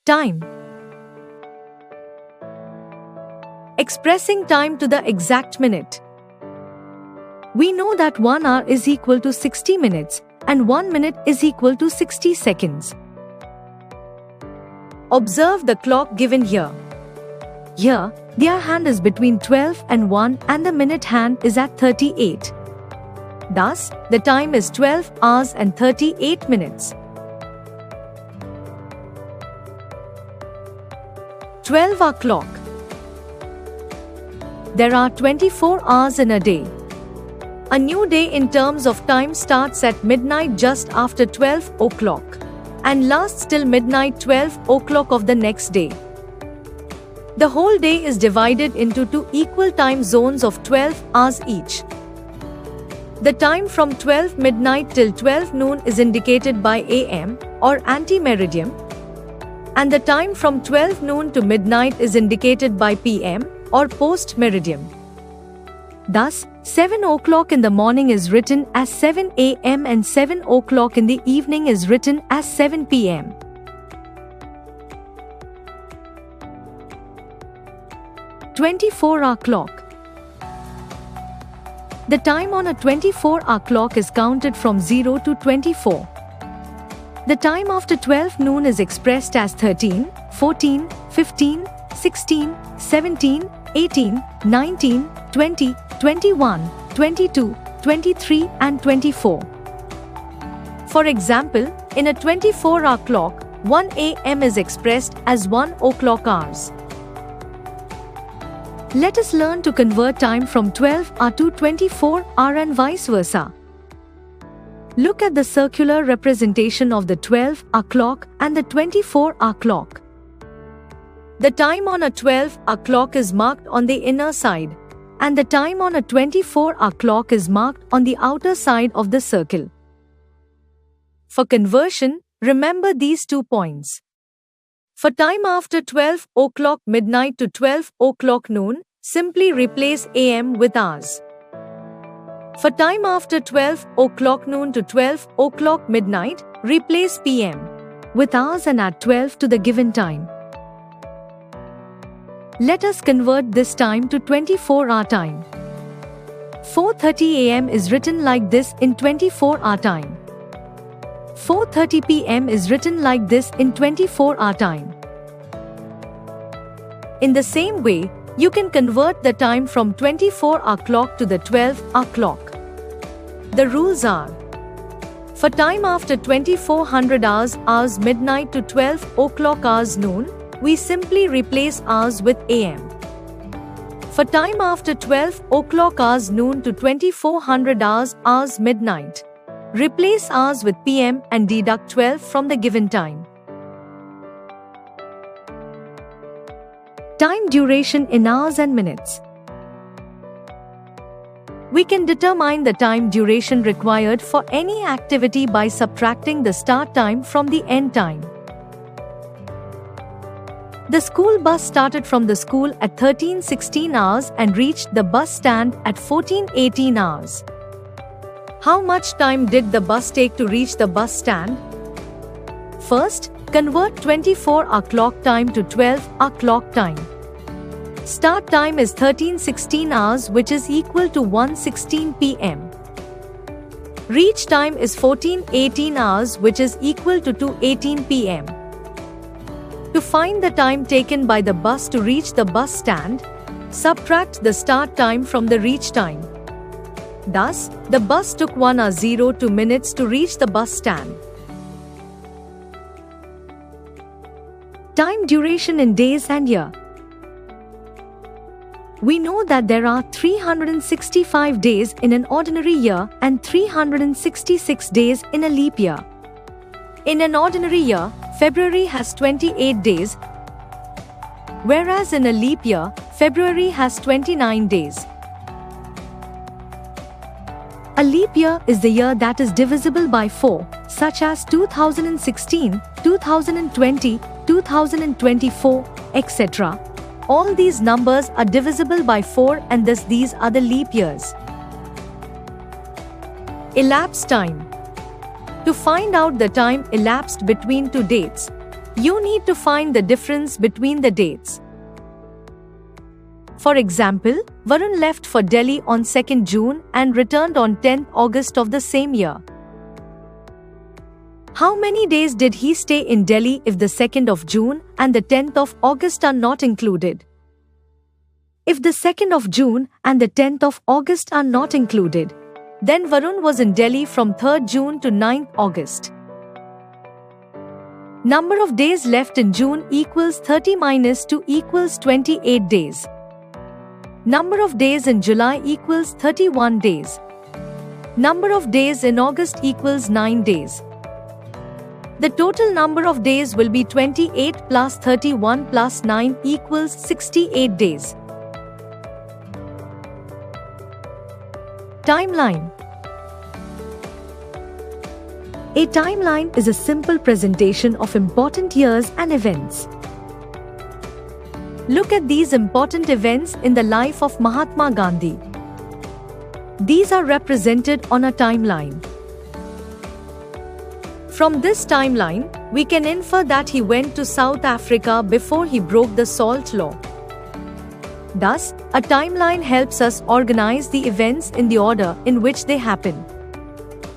Time. Expressing time to the exact minute. We know that 1 hour is equal to 60 minutes and 1 minute is equal to 60 seconds. Observe the clock given here. Here, the hour hand is between 12 and 1 and the minute hand is at 38. Thus, the time is 12 hours and 38 minutes. 12-hour clock. There are 24 hours in a day. A new day in terms of time starts at midnight just after 12 o'clock and lasts till midnight 12 o'clock of the next day. The whole day is divided into 2 equal time zones of 12 hours each. The time from 12 midnight till 12 noon is indicated by AM or ante-meridian, and the time from 12 noon to midnight is indicated by PM or post-meridian. Thus, 7 o'clock in the morning is written as 7 AM and 7 o'clock in the evening is written as 7 PM. "24-hour clock. The time on a 24-hour clock is counted from 0 to 24. The time after 12 noon is expressed as 13, 14, 15, 16, 17, 18, 19, 20, 21, 22, 23 and 24. For example, in a 24-hour clock, 1 AM is expressed as 1 o'clock hours. Let us learn to convert time from 12-hour to 24-hour and vice versa. Look at the circular representation of the 12-hour clock and the 24-hour clock. The time on a 12-hour clock is marked on the inner side, and the time on a 24-hour clock is marked on the outer side of the circle. For conversion, remember these 2 points. For time after 12 o'clock midnight to 12 o'clock noon, simply replace AM with hours. For time after 12 o'clock noon to 12 o'clock midnight, replace PM with hours and add 12 to the given time. Let us convert this time to 24-hour time. 4:30 AM is written like this in 24-hour time. 4:30 PM is written like this in 24-hour time. In the same way, you can convert the time from 24-hour clock to the 12-hour clock. The rules are: for time after 2400 hours midnight to 12 o'clock hours noon, we simply replace hours with AM. For time after 12 o'clock hours noon to 2400 hours midnight, replace hours with PM and deduct 12 from the given time. Time duration in hours and minutes. We can determine the time duration required for any activity by subtracting the start time from the end time. The school bus started from the school at 13:16 hours and reached the bus stand at 14:18 hours. How much time did the bus take to reach the bus stand? First, convert 24-hour clock time to 12-hour clock time. Start time is 13:16 hours, which is equal to 1:16 PM. Reach time is 14:18 hours, which is equal to 2:18 PM. To find the time taken by the bus to reach the bus stand, subtract the start time from the reach time. Thus, the bus took 1 hour 02 minutes to reach the bus stand. Time duration in days and year. We know that there are 365 days in an ordinary year and 366 days in a leap year. In an ordinary year, February has 28 days, whereas in a leap year, February has 29 days. A leap year is the year that is divisible by 4, such as 2016, 2020, 2024, etc. All these numbers are divisible by 4 and thus these are the leap years. Elapsed time. To find out the time elapsed between two dates, You need to find the difference between the dates. For example, Varun left for Delhi on 2nd June and returned on 10th August of the same year. How many days did he stay in Delhi if the 2nd of June and the 10th of August are not included? If the 2nd of June and the 10th of August are not included, then Varun was in Delhi from 3rd June to 9th August. Number of days left in June equals 30 minus 2 equals 28 days. Number of days in July equals 31 days. Number of days in August equals 9 days. The total number of days will be 28 plus 31 plus 9 equals 68 days. Timeline. A timeline is a simple presentation of important years and events. Look at these important events in the life of Mahatma Gandhi. These are represented on a timeline. From this timeline, we can infer that he went to South Africa before he broke the Salt Law. Thus, a timeline helps us organize the events in the order in which they happen.